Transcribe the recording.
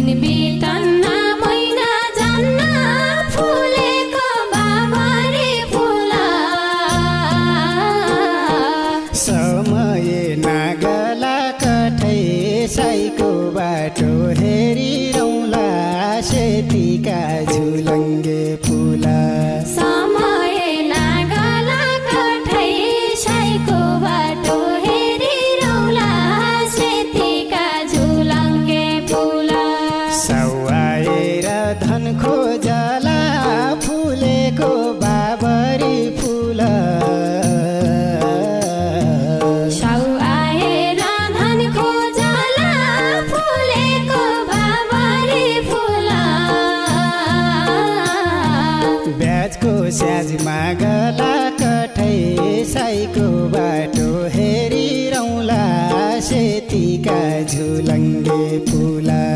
दिन बितन्न महिना जान्न फुलेको बाबरी फुल समय नागला कठै साईको बाटो हेरिरौँला सेतीका झुलङ्गे फुल समय नागला कठै साईको बाटो हेरिरौँला सेतीका झुलङ्गे फुल सौआएर धन खोजला फुलेको बाबरी फुल साउ आएर धन खोजला फुलेको बाबरी फुल ब्याजको स्याज मागला कठै साईको बाटो हेरिरौँला सेतीका झुलङ्गे फुल